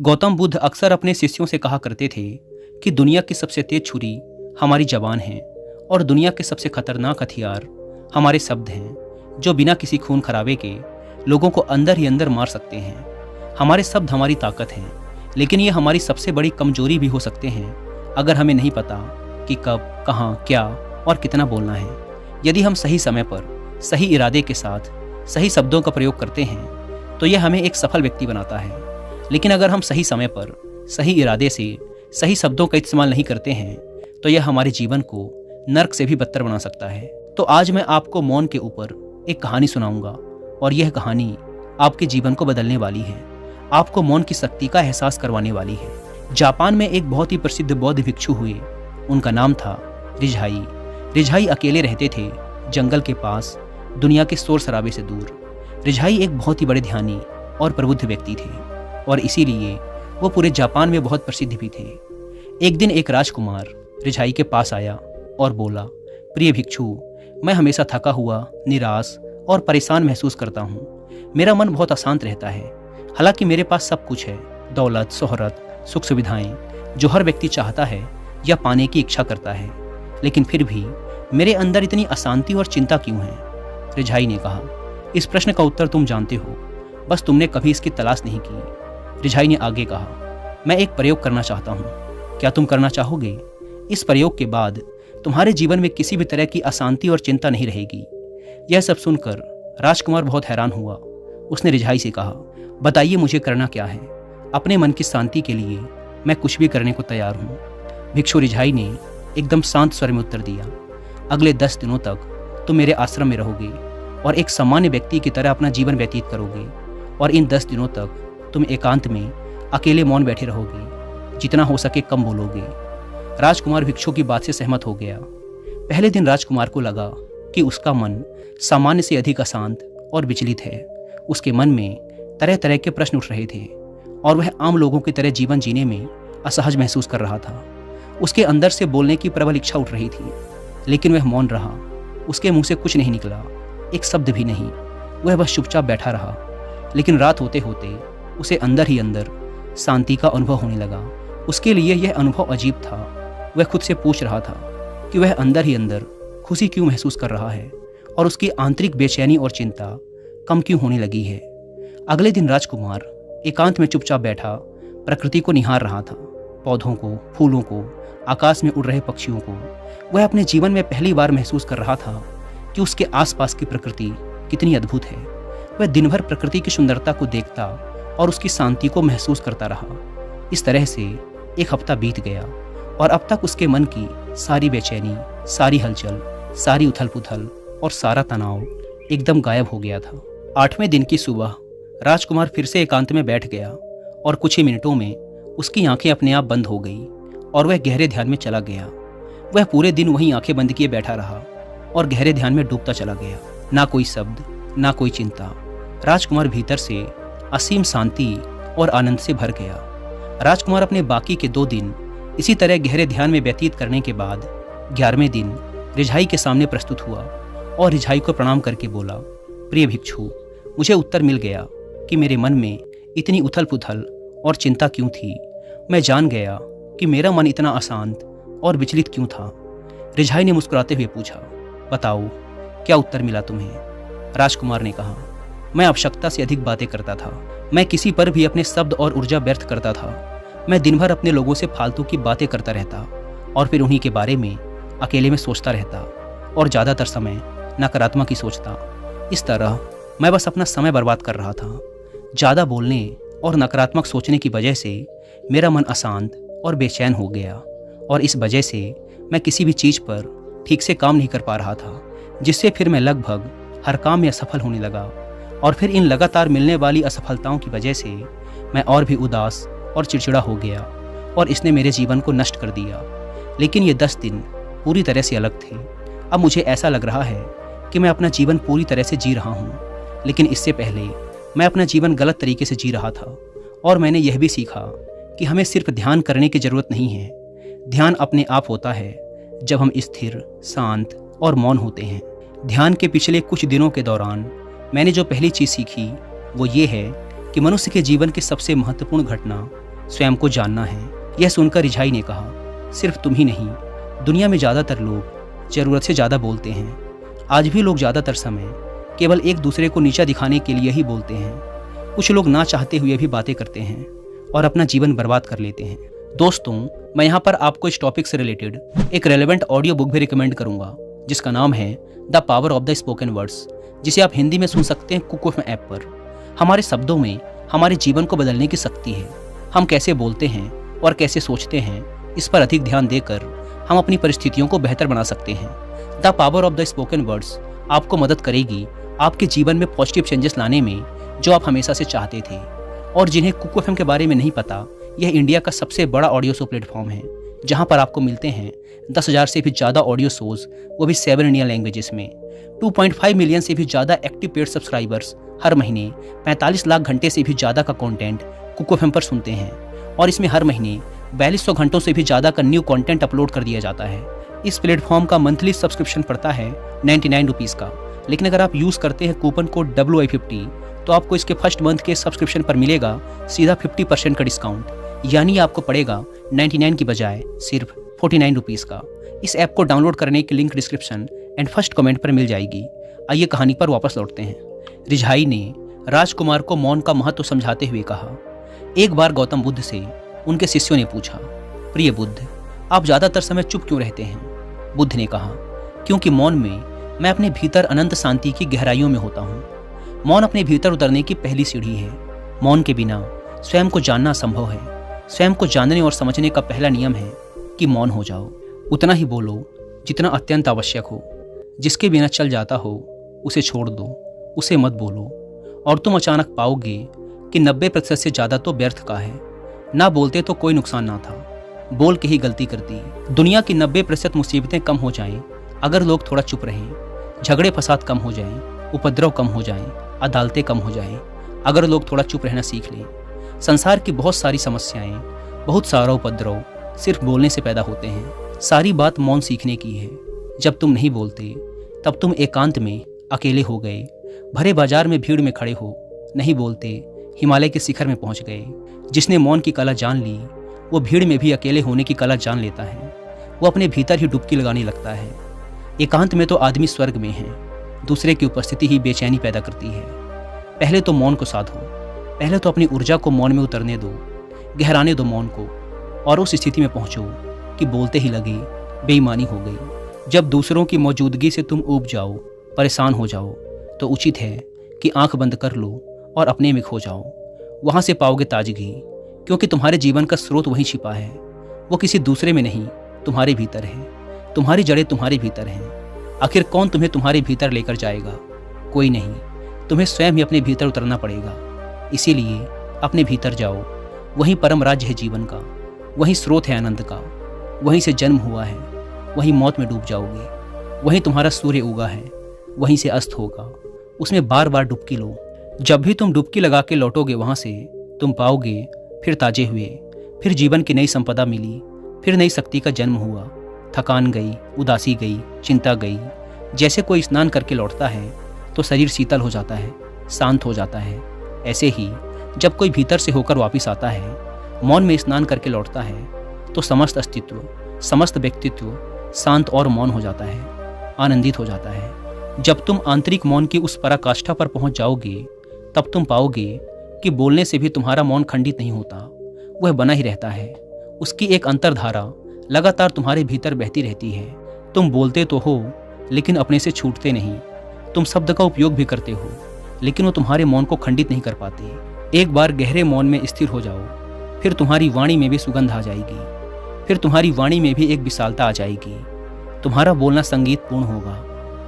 गौतम बुद्ध अक्सर अपने शिष्यों से कहा करते थे कि दुनिया की सबसे तेज छुरी हमारी जबान है और दुनिया के सबसे खतरनाक हथियार हमारे शब्द हैं, जो बिना किसी खून खराबे के लोगों को अंदर ही अंदर मार सकते हैं। हमारे शब्द हमारी ताकत हैं, लेकिन ये हमारी सबसे बड़ी कमजोरी भी हो सकते हैं अगर हमें नहीं पता कि कब, कहाँ, क्या और कितना बोलना है। यदि हम सही समय पर सही इरादे के साथ सही शब्दों का प्रयोग करते हैं तो यह हमें एक सफल व्यक्ति बनाता है। लेकिन अगर हम सही समय पर सही इरादे से सही शब्दों का इस्तेमाल नहीं करते हैं तो यह हमारे जीवन को नर्क से भी बदतर बना सकता है। तो आज मैं आपको मौन के ऊपर एक कहानी सुनाऊंगा और यह कहानी आपके जीवन को बदलने वाली है, आपको मौन की शक्ति का एहसास करवाने वाली है। जापान में एक बहुत ही प्रसिद्ध बौद्ध भिक्षु हुए, उनका नाम था रिझाई। रिझाई अकेले रहते थे जंगल के पास, दुनिया के शोर शराबे से दूर। रिझाई एक बहुत ही बड़े ध्यानी और प्रबुद्ध व्यक्ति थे और इसीलिए वो पूरे जापान में बहुत प्रसिद्ध भी थे। एक दिन एक राजकुमार रिझाई के पास आया और बोला, प्रिय भिक्षु, मैं हमेशा थका हुआ, निराश और परेशान महसूस करता हूँ। मेरा मन बहुत अशांत रहता है। हालांकि मेरे पास सब कुछ है, दौलत, शोहरत, सुख सुविधाएं, जो हर व्यक्ति चाहता है या पाने की इच्छा करता है, लेकिन फिर भी मेरे अंदर इतनी अशांति और चिंता क्यों है? रिझाई ने कहा, इस प्रश्न का उत्तर तुम जानते हो, बस तुमने कभी इसकी तलाश नहीं की। रिझाई ने आगे कहा, मैं एक प्रयोग करना चाहता हूँ, क्या तुम करना चाहोगे? इस प्रयोग के बाद तुम्हारे जीवन में किसी भी तरह की अशांति और चिंता नहीं रहेगी। यह सब सुनकर राजकुमार बहुत हैरान हुआ। उसने रिझाई से कहा, बताइए मुझे करना क्या है? अपने मन की शांति के लिए मैं कुछ भी करने को तैयार हूँ। भिक्षु रिझाई ने एकदम शांत स्वर में उत्तर दिया, अगले 10 दिनों तक तुम मेरे आश्रम में रहोगे और एक सामान्य व्यक्ति की तरह अपना जीवन व्यतीत करोगे और इन 10 दिनों तक तुम एकांत में अकेले मौन बैठे रहोगे, जितना हो सके कम बोलोगे। राजकुमार भिक्षु की बात से सहमत हो गया। पहले दिन राजकुमार को लगा कि उसका मन सामान्य से अधिक अशांत और विचलित है। उसके मन में तरह तरह के प्रश्न उठ रहे थे और वह आम लोगों की तरह जीवन जीने में असहज महसूस कर रहा था। उसके अंदर से बोलने की प्रबल इच्छा उठ रही थी, लेकिन वह मौन रहा। उसके मुंह से कुछ नहीं निकला, एक शब्द भी नहीं। वह बस चुपचाप बैठा रहा। लेकिन रात होते होते उसे अंदर ही अंदर शांति का अनुभव होने लगा। उसके लिए यह अनुभव अजीब था। वह खुद से पूछ रहा था कि वह अंदर ही अंदर खुशी क्यों महसूस कर रहा है और उसकी आंतरिक बेचैनी और चिंता कम क्यों होने लगी है। अगले दिन राजकुमार एकांत में चुपचाप बैठा प्रकृति को निहार रहा था, पौधों को, फूलों को, आकाश में उड़ रहे पक्षियों को। वह अपने जीवन में पहली बार महसूस कर रहा था कि उसके आसपास की प्रकृति कितनी अद्भुत है। वह दिन भर प्रकृति की सुंदरता को देखता और उसकी शांति को महसूस करता रहा। इस तरह से एक हफ्ता बीत गया और अब तक उसके मन की सारी बेचैनी, सारी हलचल, सारी उथल पुथल और सारा तनाव एकदम गायब हो गया था। 8वें दिन की सुबह राजकुमार फिर से एकांत में बैठ गया और कुछ ही मिनटों में उसकी आंखें अपने आप बंद हो गई और वह गहरे ध्यान में चला गया। वह पूरे दिन वहीं आंखें बंद किए बैठा रहा और गहरे ध्यान में डूबता चला गया। ना कोई शब्द, ना कोई चिंता। राजकुमार भीतर से असीम शांति और आनंद से भर गया। राजकुमार अपने बाकी के 2 दिन इसी तरह गहरे ध्यान में व्यतीत करने के बाद 11वें दिन रिझाई के सामने प्रस्तुत हुआ और रिझाई को प्रणाम करके बोला, प्रिय भिक्षु, मुझे उत्तर मिल गया कि मेरे मन में इतनी उथल पुथल और चिंता क्यों थी। मैं जान गया कि मेरा मन इतना अशांत और विचलित क्यों था। रिझाई ने मुस्कुराते हुए पूछा, बताओ क्या उत्तर मिला तुम्हें? राजकुमार ने कहा, मैं आवश्यकता से अधिक बातें करता था। मैं किसी पर भी अपने शब्द और ऊर्जा व्यर्थ करता था। मैं दिन भर अपने लोगों से फालतू की बातें करता रहता और फिर उन्हीं के बारे में अकेले में सोचता रहता और ज़्यादातर समय नकारात्मक ही सोचता। इस तरह मैं बस अपना समय बर्बाद कर रहा था। ज़्यादा बोलने और नकारात्मक सोचने की वजह से मेरा मन अशांत और बेचैन हो गया और इस वजह से मैं किसी भी चीज़ पर ठीक से काम नहीं कर पा रहा था, जिससे फिर मैं लगभग हर काम में असफल होने लगा और फिर इन लगातार मिलने वाली असफलताओं की वजह से मैं और भी उदास और चिड़चिड़ा हो गया और इसने मेरे जीवन को नष्ट कर दिया। लेकिन ये 10 दिन पूरी तरह से अलग थे। अब मुझे ऐसा लग रहा है कि मैं अपना जीवन पूरी तरह से जी रहा हूँ, लेकिन इससे पहले मैं अपना जीवन गलत तरीके से जी रहा था। और मैंने यह भी सीखा कि हमें सिर्फ ध्यान करने की ज़रूरत नहीं है। ध्यान अपने आप होता है जब हम स्थिर, शांत और मौन होते हैं। ध्यान के पिछले कुछ दिनों के दौरान मैंने जो पहली चीज़ सीखी वो ये है कि मनुष्य के जीवन की सबसे महत्वपूर्ण घटना स्वयं को जानना है। यह सुनकर रिझाई ने कहा, सिर्फ तुम ही नहीं, दुनिया में ज़्यादातर लोग ज़रूरत से ज़्यादा बोलते हैं। आज भी लोग ज़्यादातर समय केवल एक दूसरे को नीचा दिखाने के लिए ही बोलते हैं। कुछ लोग ना चाहते हुए भी बातें करते हैं और अपना जीवन बर्बाद कर लेते हैं। दोस्तों, मैं यहाँ पर आपको इस टॉपिक से रिलेटेड एक रेलेवेंट ऑडियो बुक भी रिकमेंड करूँगा, जिसका नाम है the power of the spoken words, जिसे आप हिंदी में सुन सकते हैं कुकूफ ऐप पर। हमारे शब्दों में हमारे जीवन को बदलने की शक्ति है। हम कैसे बोलते हैं और कैसे सोचते हैं, इस पर अधिक ध्यान देकर हम अपनी परिस्थितियों को बेहतर बना सकते हैं। The power of the spoken words आपको मदद करेगी आपके जीवन में पॉजिटिव चेंजेस लाने में, जो आप हमेशा से चाहते थे। और जिन्हें कुक एफएम के बारे में नहीं पता, यह इंडिया का सबसे बड़ा ऑडियो शो प्लेटफॉर्म है, जहां पर आपको मिलते हैं 10,000 से भी ज़्यादा ऑडियो शोज, वो भी 7 इंडियन लैंग्वेजेस में। 2.5 मिलियन से भी ज़्यादा एक्टिव पेड सब्सक्राइबर्स हर महीने 45 लाख घंटे से भी ज़्यादा का कंटेंट कुक एफएम पर सुनते हैं, और इसमें हर महीने 4200 घंटों से भी ज़्यादा का न्यू कंटेंट अपलोड कर दिया जाता है। इस प्लेटफॉर्म का मंथली सब्सक्रिप्शन पड़ता है 99 रुपीज़ का, लेकिन अगर आप यूज़ करते हैं कूपन कोड WI50 तो आपको इसके फर्स्ट मंथ के सब्सक्रिप्शन पर मिलेगा सीधा 50% का डिस्काउंट, यानी आपको पड़ेगा 99 की बजाय सिर्फ 49 रुपीज़ का। इस ऐप को डाउनलोड करने की link description and first comment पर मिल जाएगी। आइए कहानी पर वापस लौटते हैं। रिझाई ने राजकुमार को मौन का महत्व समझाते हुए कहा, एक बार गौतम बुद्ध से उनके शिष्यों ने पूछा, प्रिय बुद्ध, आप ज़्यादातर समय चुप क्यों रहते हैं? बुद्ध ने कहा, क्योंकि मौन में मैं अपने भीतर अनंत शांति की गहराइयों में होता हूँ। मौन अपने भीतर उतरने की पहली सीढ़ी है। मौन के बिना स्वयं को जानना असंभव है। स्वयं को जानने और समझने का पहला नियम है कि मौन हो जाओ। उतना ही बोलो जितना अत्यंत आवश्यक हो। जिसके बिना चल जाता हो उसे छोड़ दो, उसे मत बोलो, और तुम अचानक पाओगे कि 90% से ज़्यादा तो व्यर्थ का है। ना बोलते तो कोई नुकसान ना था, बोल के ही गलती कर दी। दुनिया की 90% मुसीबतें कम हो जाएं अगर लोग थोड़ा चुप रहें। झगड़े फसाद कम हो जाएं, उपद्रव कम हो जाएं, अदालतें कम हो जाएं अगर लोग थोड़ा चुप रहना सीख लें। संसार की बहुत सारी समस्याएं, बहुत सारा उपद्रव सिर्फ बोलने से पैदा होते हैं। सारी बात मौन सीखने की है। जब तुम नहीं बोलते तब तुम एकांत में अकेले हो गए, भरे बाजार में भीड़ में खड़े हो। नहीं बोलते हिमालय के शिखर में पहुंच गए। जिसने मौन की कला जान ली वो भीड़ में भी अकेले होने की कला जान लेता है। वो अपने भीतर ही डुबकी लगाने लगता है। एकांत में तो आदमी स्वर्ग में है। दूसरे की उपस्थिति ही बेचैनी पैदा करती है। पहले तो मौन को साधो। पहले तो अपनी ऊर्जा को मौन में उतरने दो, गहराने दो मौन को, और उस स्थिति में पहुंचो कि बोलते ही लगे बेईमानी हो गई। जब दूसरों की मौजूदगी से तुम ऊब जाओ, परेशान हो जाओ, तो उचित है कि आंख बंद कर लो और अपने में खो जाओ। वहाँ से पाओगे ताजगी, क्योंकि तुम्हारे जीवन का स्रोत वहीं छिपा है। वो किसी दूसरे में नहीं, तुम्हारे भीतर है। तुम्हारी जड़ें तुम्हारे भीतर हैं। आखिर कौन तुम्हें तुम्हारे भीतर लेकर जाएगा? कोई नहीं। तुम्हें स्वयं ही अपने भीतर उतरना पड़ेगा। इसीलिए अपने भीतर जाओ। वहीं परम राज्य है जीवन का, वहीं स्रोत है आनंद का। वहीं से जन्म हुआ है, वहीं मौत में डूब जाओगे। वहीं तुम्हारा सूर्य उगा है, वहीं से अस्त होगा। उसमें बार बार डुबकी लो। जब भी तुम डुबकी लगा के लौटोगे वहाँ से, तुम पाओगे फिर ताजे हुए, फिर जीवन की नई संपदा मिली, फिर नई शक्ति का जन्म हुआ। थकान गई, उदासी गई, चिंता गई। जैसे कोई स्नान करके लौटता है तो शरीर शीतल हो जाता है, शांत हो जाता है। ऐसे ही जब कोई भीतर से होकर वापस आता है, मौन में स्नान करके लौटता है, तो समस्त अस्तित्व, समस्त व्यक्तित्व शांत और मौन हो जाता है, आनंदित हो जाता है। जब तुम आंतरिक मौन की उस पराकाष्ठा पर पहुंच जाओगे, तब तुम पाओगे कि बोलने से भी तुम्हारा मौन खंडित नहीं होता, वह बना ही रहता है। उसकी एक अंतर्धारा लगातार तुम्हारे भीतर बहती रहती है। तुम बोलते तो हो, लेकिन अपने से छूटते नहीं। तुम शब्द का उपयोग भी करते हो, लेकिन वो तुम्हारे मौन को खंडित नहीं कर पाते। एक बार गहरे मौन में स्थिर हो जाओ, फिर तुम्हारी वाणी में भी सुगंध आ जाएगी। फिर तुम्हारी वाणी में भी एक विशालता आ जाएगी। तुम्हारा बोलना संगीत पूर्ण होगा,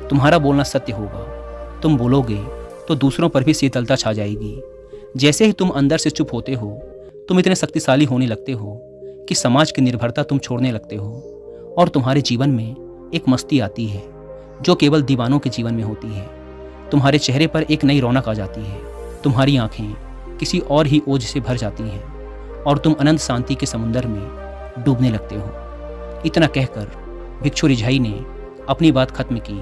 तुम्हारा बोलना सत्य होगा। तुम बोलोगे तो दूसरों पर भी शीतलता छा जाएगी। जैसे ही तुम अंदर से चुप होते हो, तुम इतने शक्तिशाली होने लगते हो कि समाज की निर्भरता तुम छोड़ने लगते हो, और तुम्हारे जीवन में एक मस्ती आती है जो केवल दीवानों के जीवन में होती है। तुम्हारे चेहरे पर एक नई रौनक आ जाती है। तुम्हारी आंखें किसी और ही ओज से भर जाती हैं, और तुम अनंत शांति के समुद्र में डूबने लगते हो। इतना कहकर भिक्षु रिझाई ने अपनी बात खत्म की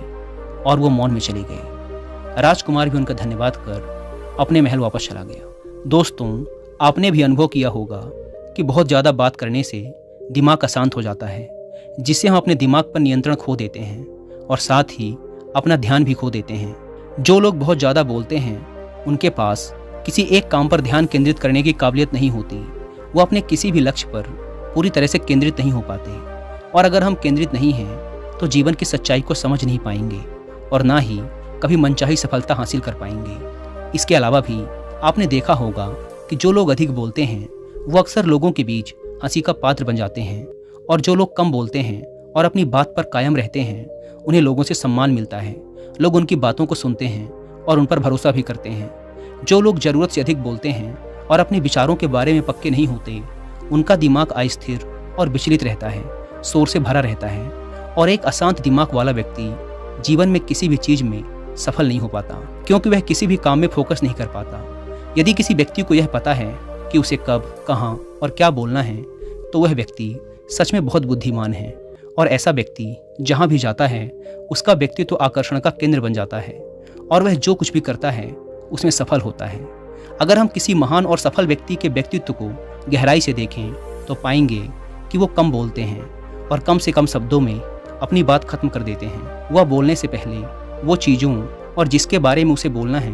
और वो मौन में चले गए। राजकुमार भी उनका धन्यवाद कर अपने महल वापस चला गया। दोस्तों, आपने भी अनुभव किया होगा कि बहुत ज़्यादा बात करने से दिमाग अशांत हो जाता है, जिससे हम अपने दिमाग पर नियंत्रण खो देते हैं और साथ ही अपना ध्यान भी खो देते हैं। जो लोग बहुत ज़्यादा बोलते हैं उनके पास किसी एक काम पर ध्यान केंद्रित करने की काबिलियत नहीं होती। वो अपने किसी भी लक्ष्य पर पूरी तरह से केंद्रित नहीं हो पाते, और अगर हम केंद्रित नहीं हैं तो जीवन की सच्चाई को समझ नहीं पाएंगे और ना ही कभी मनचाही सफलता हासिल कर पाएंगे। इसके अलावा भी आपने देखा होगा कि जो लोग अधिक बोलते हैं वो अक्सर लोगों के बीच हंसी का पात्र बन जाते हैं, और जो लोग कम बोलते हैं और अपनी बात पर कायम रहते हैं उन्हें लोगों से सम्मान मिलता है। लोग उनकी बातों को सुनते हैं और उन पर भरोसा भी करते हैं। जो लोग ज़रूरत से अधिक बोलते हैं और अपने विचारों के बारे में पक्के नहीं होते, उनका दिमाग अस्थिर और विचलित रहता है, शोर से भरा रहता है, और एक अशांत दिमाग वाला व्यक्ति जीवन में किसी भी चीज़ में सफल नहीं हो पाता, क्योंकि वह किसी भी काम में फोकस नहीं कर पाता। यदि किसी व्यक्ति को यह पता है कि उसे कब, कहाँ और क्या बोलना है, तो वह व्यक्ति सच में बहुत बुद्धिमान है, और ऐसा व्यक्ति जहाँ भी जाता है उसका व्यक्तित्व आकर्षण का केंद्र बन जाता है, और वह जो कुछ भी करता है उसमें सफल होता है। अगर हम किसी महान और सफल व्यक्ति के व्यक्तित्व को गहराई से देखें तो पाएंगे कि वो कम बोलते हैं और कम से कम शब्दों में अपनी बात खत्म कर देते हैं। वह बोलने से पहले वो चीज़ों और जिसके बारे में उसे बोलना है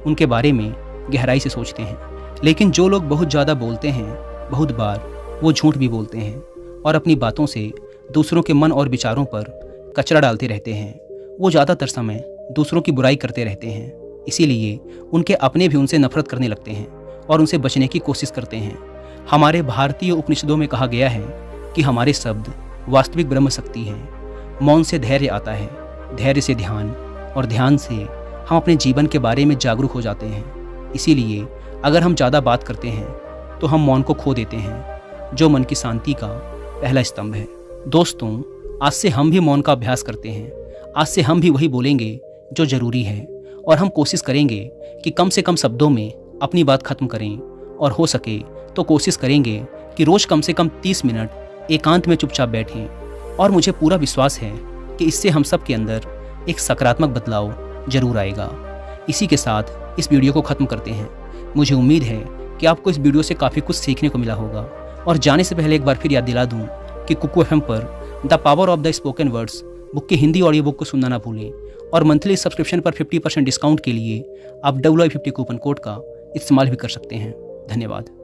उनके बारे में गहराई से सोचते हैं। लेकिन जो लोग बहुत ज़्यादा बोलते हैं, बहुत बार वो झूठ भी बोलते हैं और अपनी बातों से दूसरों के मन और विचारों पर कचरा डालते रहते हैं। वो ज़्यादातर समय दूसरों की बुराई करते रहते हैं, इसीलिए उनके अपने भी उनसे नफरत करने लगते हैं और उनसे बचने की कोशिश करते हैं। हमारे भारतीय उपनिषदों में कहा गया है कि हमारे शब्द वास्तविक ब्रह्म शक्ति हैं। मौन से धैर्य आता है, धैर्य से ध्यान, और ध्यान से हम अपने जीवन के बारे में जागरूक हो जाते हैं। इसीलिए अगर हम ज़्यादा बात करते हैं तो हम मौन को खो देते हैं, जो मन की शांति का पहला स्तंभ है। दोस्तों, आज से हम भी मौन का अभ्यास करते हैं। आज से हम भी वही बोलेंगे जो ज़रूरी है, और हम कोशिश करेंगे कि कम से कम शब्दों में अपनी बात खत्म करें, और हो सके तो कोशिश करेंगे कि रोज़ कम से कम 30 मिनट एकांत में चुपचाप बैठें। और मुझे पूरा विश्वास है कि इससे हम सब के अंदर एक सकारात्मक बदलाव जरूर आएगा। इसी के साथ इस वीडियो को ख़त्म करते हैं। मुझे उम्मीद है कि आपको इस वीडियो से काफ़ी कुछ सीखने को मिला होगा। और जाने से पहले एक बार फिर याद दिला दूँ कि कुकू FM पर the power of the spoken words book की हिंदी ऑडियो बुक को सुनना ना भूलें, और मंथली सब्सक्रिप्शन पर 50% डिस्काउंट के लिए आप WI50 कूपन कोड का इस्तेमाल भी कर सकते हैं। धन्यवाद।